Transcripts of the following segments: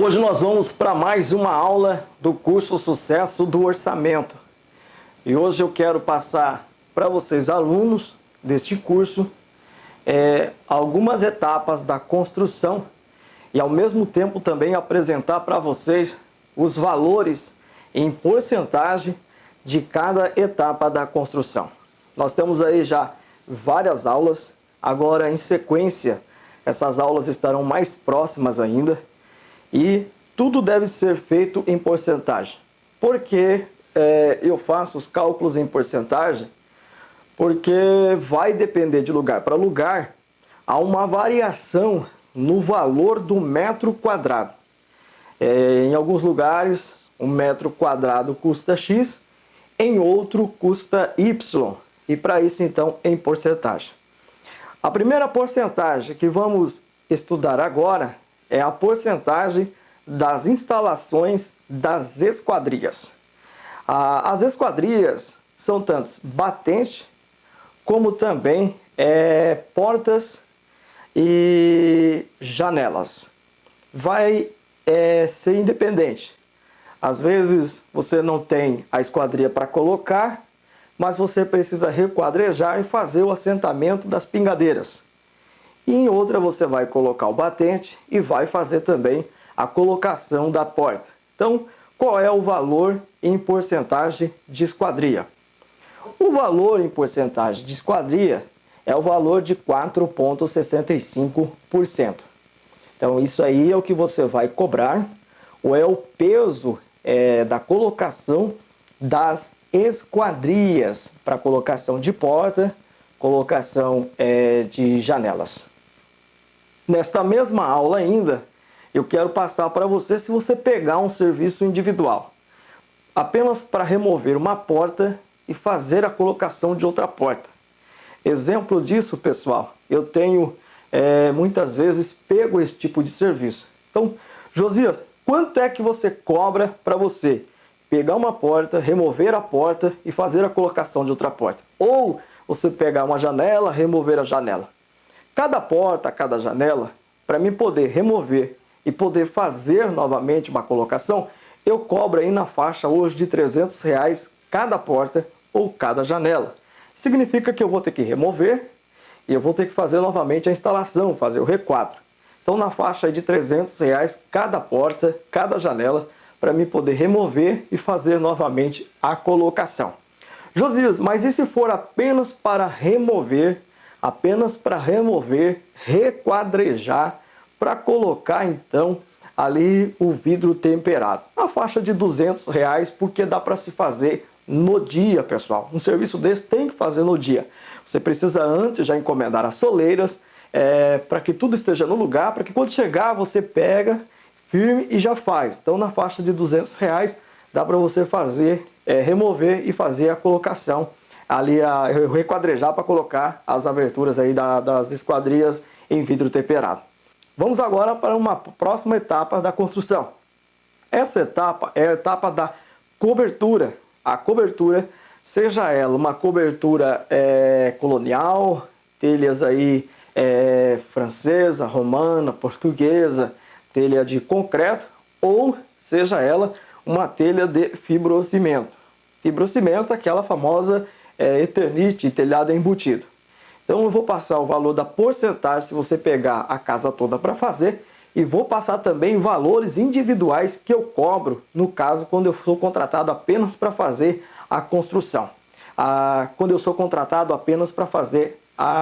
Hoje nós vamos para mais uma aula do curso Sucesso do Orçamento. E hoje eu quero passar para vocês, alunos deste curso, algumas etapas da construção e ao mesmo tempo também apresentar para vocês os valores em porcentagem de cada etapa da construção. Nós temos aí já várias aulas, agora em sequência essas aulas estarão mais próximas ainda. E tudo deve ser feito em porcentagem. Por que eu faço os cálculos em porcentagem? Porque vai depender de lugar para lugar, há uma variação no valor do metro quadrado. Em alguns lugares, um metro quadrado custa X, em outro custa Y. E para isso, então, em porcentagem. A primeira porcentagem que vamos estudar agora é a porcentagem das instalações das esquadrias. As esquadrias são tanto batente como também portas e janelas. Vai ser independente. Às vezes você não tem a esquadria para colocar, mas você precisa requadrejar e fazer o assentamento das pingadeiras. E em outra você vai colocar o batente e vai fazer também a colocação da porta. Então, qual é o valor em porcentagem de esquadria? O valor em porcentagem de esquadria é o valor de 4,65%. Então, isso aí é o que você vai cobrar, ou é o peso da colocação das esquadrias para colocação de porta, colocação de janelas. Nesta mesma aula ainda, eu quero passar para você se você pegar um serviço individual, apenas para remover uma porta e fazer a colocação de outra porta. Exemplo disso, pessoal, eu tenho muitas vezes pego esse tipo de serviço. Então, Josias, quanto é que você cobra para você pegar uma porta, remover a porta e fazer a colocação de outra porta? Ou você pegar uma janela, remover a janela? Cada porta, cada janela, para mim poder remover e poder fazer novamente uma colocação, eu cobro aí na faixa hoje de R$300 cada porta ou cada janela. Significa que eu vou ter que remover e eu vou ter que fazer novamente a instalação, fazer o requadro. Então na faixa aí de R$300 cada porta, cada janela, para mim poder remover e fazer novamente a colocação. Josias, mas e se for apenas para remover, requadrejar, para colocar então ali o vidro temperado? A faixa de R$200, porque dá para se fazer no dia, pessoal. Um serviço desse tem que fazer no dia. Você precisa antes já encomendar as soleiras, para que tudo esteja no lugar, para que quando chegar você pega firme e já faz. Então na faixa de R$200 dá para você fazer, remover e fazer a colocação ali, requadrejar para colocar as aberturas aí das esquadrias em vidro temperado. Vamos agora para uma próxima etapa da construção. Essa etapa é a etapa da cobertura. A cobertura, seja ela uma cobertura colonial, telhas aí francesa, romana, portuguesa, telha de concreto, ou seja ela uma telha de fibrocimento. Fibrocimento é aquela famosa Eternite, telhado embutido. Então eu vou passar o valor da porcentagem se você pegar a casa toda para fazer, e vou passar também valores individuais que eu cobro no caso quando eu sou contratado apenas para fazer a construção. Quando eu sou contratado apenas para fazer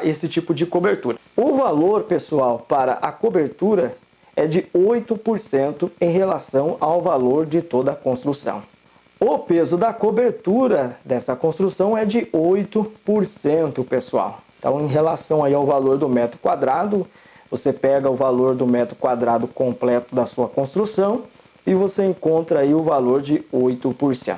esse tipo de cobertura. O valor, pessoal, para a cobertura é de 8% em relação ao valor de toda a construção. O peso da cobertura dessa construção é de 8%, pessoal. Então, em relação aí ao valor do metro quadrado, você pega o valor do metro quadrado completo da sua construção e você encontra aí o valor de 8%.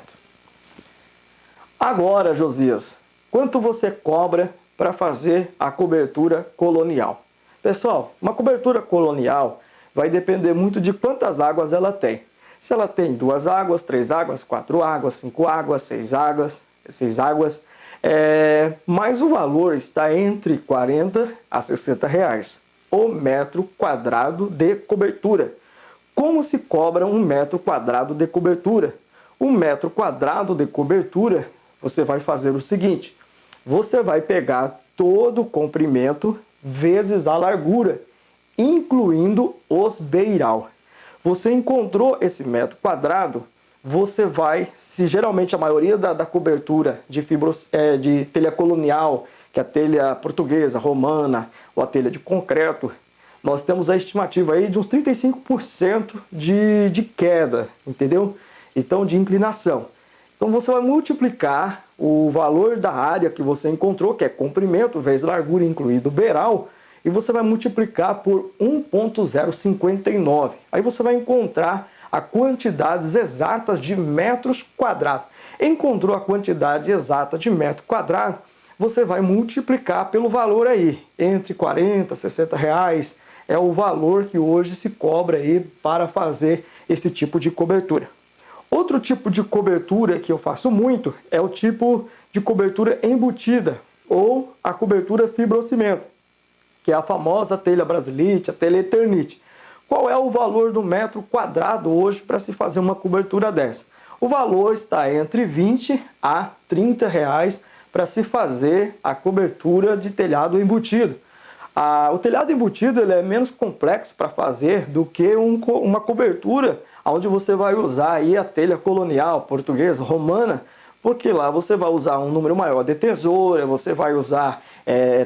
Agora, Josias, quanto você cobra para fazer a cobertura colonial? Pessoal, uma cobertura colonial vai depender muito de quantas águas ela tem. Se ela tem 2 águas, 3 águas, 4 águas, 5 águas, 6 águas, mas o valor está entre R$40 a R$60 o metro quadrado de cobertura. Como se cobra um metro quadrado de cobertura? Um metro quadrado de cobertura, você vai fazer o seguinte: você vai pegar todo o comprimento vezes a largura, incluindo os beiral. Você encontrou esse metro quadrado, você vai, se geralmente a maioria da cobertura de telha colonial, que é a telha portuguesa, romana ou a telha de concreto, nós temos a estimativa aí de uns 35% de queda, entendeu? Então, de inclinação. Então, você vai multiplicar o valor da área que você encontrou, que é comprimento vezes largura, incluído beiral, e você vai multiplicar por 1,059. Aí você vai encontrar a quantidades exatas de metros quadrados. Encontrou a quantidade exata de metro quadrado, você vai multiplicar pelo valor aí, entre 40 e 60 reais, é o valor que hoje se cobra aí para fazer esse tipo de cobertura. Outro tipo de cobertura que eu faço muito é o tipo de cobertura embutida ou a cobertura fibrocimento, que é a famosa telha brasilite, a telha eternite. Qual é o valor do metro quadrado hoje para se fazer uma cobertura dessa? O valor está entre 20 a 30 reais para se fazer a cobertura de telhado embutido. O telhado embutido ele é menos complexo para fazer do que uma cobertura onde você vai usar aí a telha colonial, portuguesa, romana, porque lá você vai usar um número maior de tesoura, você vai usar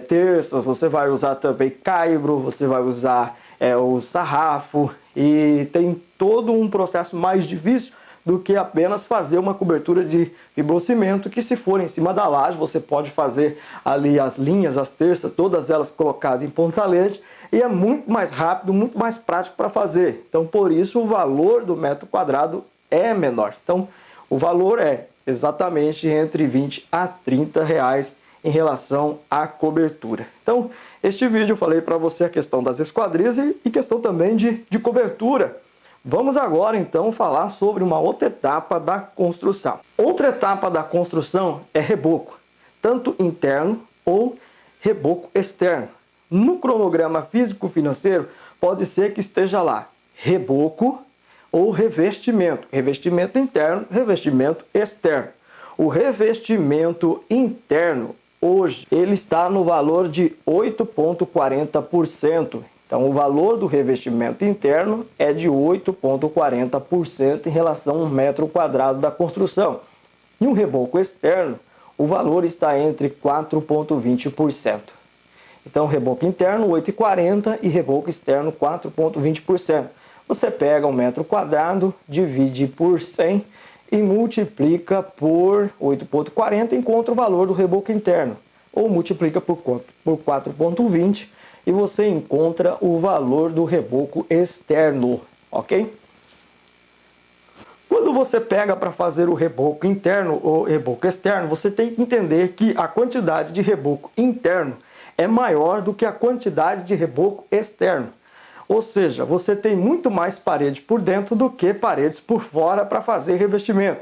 terças, você vai usar também caibro, você vai usar o sarrafo, e tem todo um processo mais difícil do que apenas fazer uma cobertura de fibrocimento, que se for em cima da laje, você pode fazer ali as linhas, as terças, todas elas colocadas em pontalete, e é muito mais rápido, muito mais prático para fazer. Então, por isso, o valor do metro quadrado é menor. Então, o valor é exatamente entre 20 a 30 reais em relação à cobertura. Então, este vídeo eu falei para você a questão das esquadrias e questão também de cobertura. Vamos agora, então, falar sobre uma outra etapa da construção. Outra etapa da construção é reboco, tanto interno ou reboco externo. No cronograma físico-financeiro, pode ser que esteja lá reboco ou revestimento. Revestimento interno, revestimento externo. O revestimento interno, hoje, ele está no valor de 8,40%. Então, o valor do revestimento interno é de 8,40% em relação a um metro quadrado da construção. E um reboco externo, o valor está entre 4,20%. Então, reboco interno, 8,40% e reboco externo, 4,20%. Você pega um metro quadrado, divide por 100 e multiplica por 8,40, encontra o valor do reboco interno. Ou multiplica por 4,20 e você encontra o valor do reboco externo, ok? Quando você pega para fazer o reboco interno ou reboco externo, você tem que entender que a quantidade de reboco interno é maior do que a quantidade de reboco externo. Ou seja, você tem muito mais parede por dentro do que paredes por fora para fazer revestimento.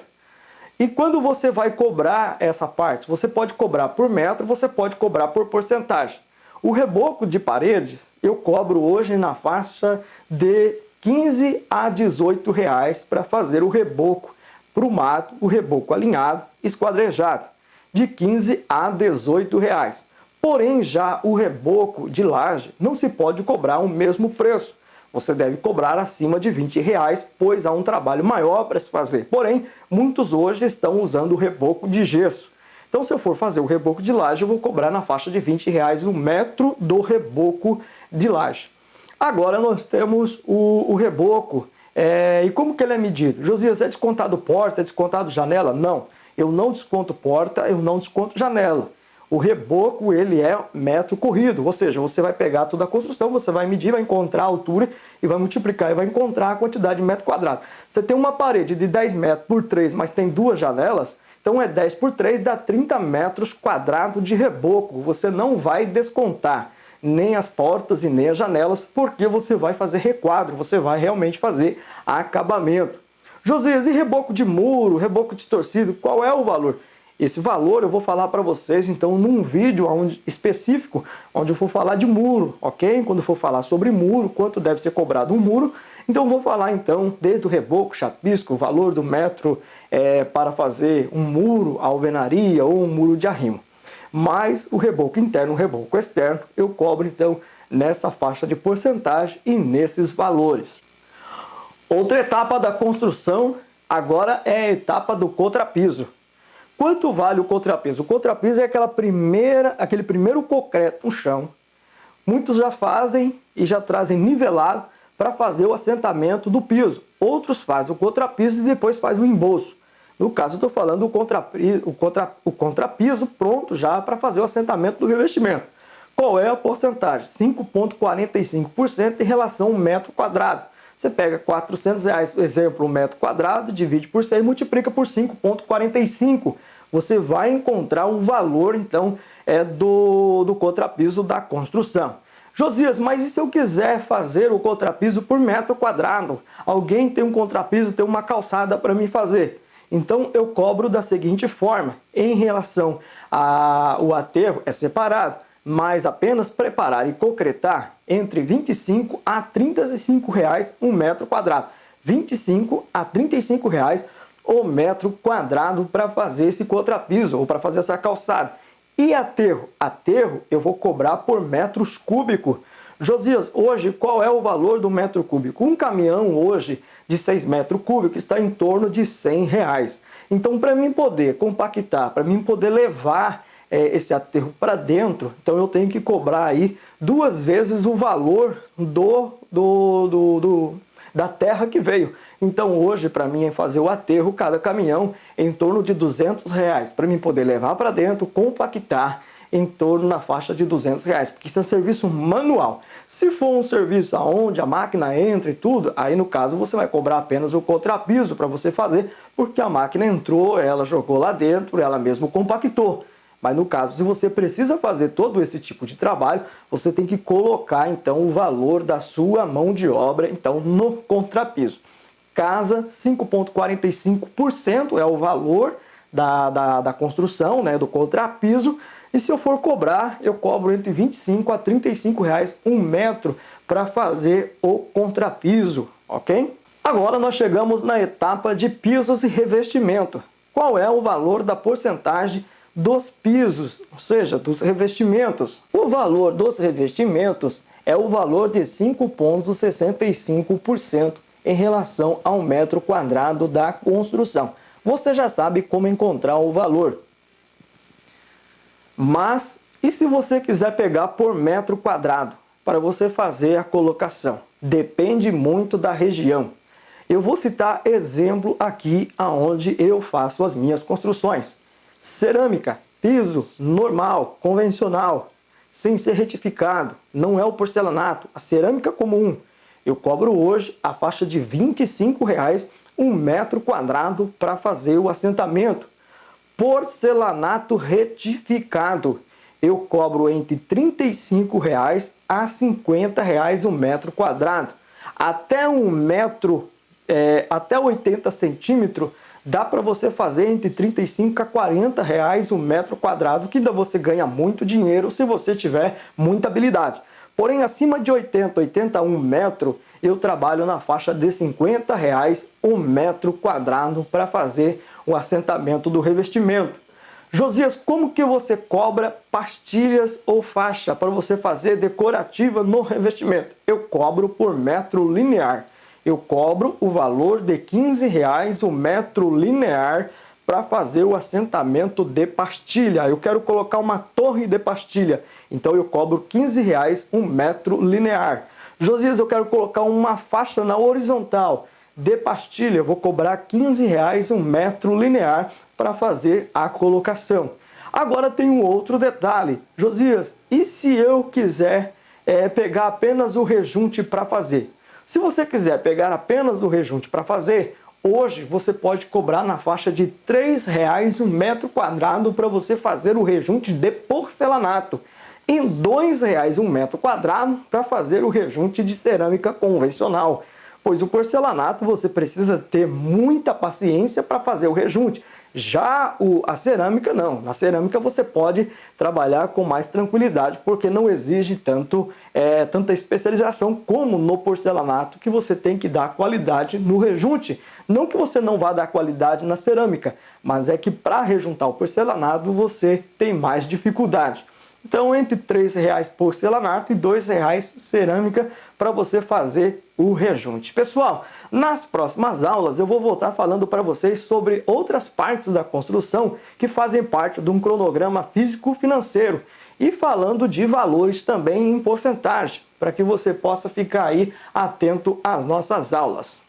E quando você vai cobrar essa parte, você pode cobrar por metro, você pode cobrar por porcentagem. O reboco de paredes eu cobro hoje na faixa de 15 a 18 reais para fazer o reboco prumado, o reboco alinhado, esquadrejado, de 15 a 18 reais. Porém, já o reboco de laje não se pode cobrar o mesmo preço. Você deve cobrar acima de 20 reais, pois há um trabalho maior para se fazer. Porém, muitos hoje estão usando o reboco de gesso. Então, se eu for fazer o reboco de laje, eu vou cobrar na faixa de 20 reais o metro do reboco de laje. Agora nós temos o reboco. E como que ele é medido? Josias, é descontado porta, é descontado janela? Não, eu não desconto porta, eu não desconto janela. O reboco, ele é metro corrido, ou seja, você vai pegar toda a construção, você vai medir, vai encontrar a altura e vai multiplicar e vai encontrar a quantidade de metro quadrado. Você tem uma parede de 10 metros por 3, mas tem duas janelas, então é 10 por 3, dá 30 metros quadrados de reboco. Você não vai descontar nem as portas e nem as janelas, porque você vai fazer requadro, você vai realmente fazer acabamento. Josias, e reboco de muro, reboco distorcido, qual é o valor? Esse valor eu vou falar para vocês, então, num vídeo específico, onde eu for falar de muro, ok? Quando for falar sobre muro, quanto deve ser cobrado um muro, Então vou falar então desde o reboco, chapisco, o valor do metro para fazer um muro, alvenaria ou um muro de arrimo. Mas o reboco interno, o reboco externo, eu cobro então nessa faixa de porcentagem e nesses valores. Outra etapa da construção agora é a etapa do contrapiso. Quanto vale o contrapiso? O contrapiso é aquele primeiro concreto no chão. Muitos já fazem e já trazem nivelado para fazer o assentamento do piso. Outros fazem o contrapiso e depois fazem o embolso. No caso, eu estou falando o contrapiso pronto já para fazer o assentamento do revestimento. Qual é a porcentagem? 5,45% em relação ao metro quadrado. Você pega R$400, por exemplo, um metro quadrado, divide por 100 e multiplica por 5,45. Você vai encontrar o valor, então, do contrapiso da construção. Josias, mas e se eu quiser fazer o contrapiso por metro quadrado? Alguém tem um contrapiso, tem uma calçada para mim fazer. Então, eu cobro da seguinte forma. Em relação ao aterro, é separado, mas apenas preparar e concretar entre R$25 a R$35 um metro quadrado. R$25 a R$35 o metro quadrado para fazer esse contrapiso ou para fazer essa calçada. E aterro? Aterro eu vou cobrar por metros cúbicos. Josias, hoje qual é o valor do metro cúbico? Um caminhão hoje de 6 metros cúbicos está em torno de R$100. Então, para mim poder compactar, para mim poder levar esse aterro para dentro, então eu tenho que cobrar aí 2 vezes o valor da terra que veio. Então hoje para mim é fazer o aterro, cada caminhão em torno de R$200, para mim poder levar para dentro, compactar em torno na faixa de R$200, porque isso é um serviço manual. Se for um serviço onde a máquina entra e tudo, aí no caso você vai cobrar apenas o contrapiso para você fazer, porque a máquina entrou, ela jogou lá dentro, ela mesmo compactou. Mas no caso, se você precisa fazer todo esse tipo de trabalho, você tem que colocar então o valor da sua mão de obra então no contrapiso. Casa, 5,45% é o valor da construção, né, do contrapiso. E se eu for cobrar, eu cobro entre R$25 a R$35 um metro para fazer o contrapiso, ok? Agora nós chegamos na etapa de pisos e revestimento. Qual é o valor da porcentagem dos pisos, ou seja, dos revestimentos? O valor dos revestimentos é o valor de 5,65% em relação ao metro quadrado da construção. Você já sabe como encontrar o valor. Mas, e se você quiser pegar por metro quadrado para você fazer a colocação? Depende muito da região. Eu vou citar exemplo aqui aonde eu faço as minhas construções. Cerâmica, piso normal, convencional, sem ser retificado, não é o porcelanato, a cerâmica comum. Eu cobro hoje a faixa de R$25 um metro quadrado para fazer o assentamento. Porcelanato retificado, eu cobro entre R$35 a R$50 um metro quadrado. Até até 80 centímetros, dá para você fazer entre R$35 a R$40 um metro quadrado, que ainda você ganha muito dinheiro se você tiver muita habilidade. Porém, acima de 80, 81 metros, eu trabalho na faixa de R$50 um metro quadrado para fazer o assentamento do revestimento. Josias, como que você cobra pastilhas ou faixa para você fazer decorativa no revestimento? Eu cobro por metro linear. Eu cobro o valor de R$15 o metro linear para fazer o assentamento de pastilha. Eu quero colocar uma torre de pastilha, então eu cobro R$15 um metro linear. Josias, eu quero colocar uma faixa na horizontal de pastilha, eu vou cobrar R$15 um metro linear para fazer a colocação. Agora tem um outro detalhe. Josias, e se eu quiser pegar apenas o rejunte para fazer? Se você quiser pegar apenas o rejunte para fazer, hoje você pode cobrar na faixa de R$3 um metro quadrado para você fazer o rejunte de porcelanato. E R$2 um metro quadrado para fazer o rejunte de cerâmica convencional. pois o porcelanato você precisa ter muita paciência para fazer o rejunte. Já a cerâmica não. Na cerâmica você pode trabalhar com mais tranquilidade, porque não exige tanta especialização como no porcelanato, que você tem que dar qualidade no rejunte. Não que você não vá dar qualidade na cerâmica, mas é que para rejuntar o porcelanato você tem mais dificuldade. Então, entre R$3 porcelanato e R$2 cerâmica para você fazer o rejunte. Pessoal, nas próximas aulas eu vou voltar falando para vocês sobre outras partes da construção que fazem parte de um cronograma físico-financeiro e falando de valores também em porcentagem, para que você possa ficar aí atento às nossas aulas.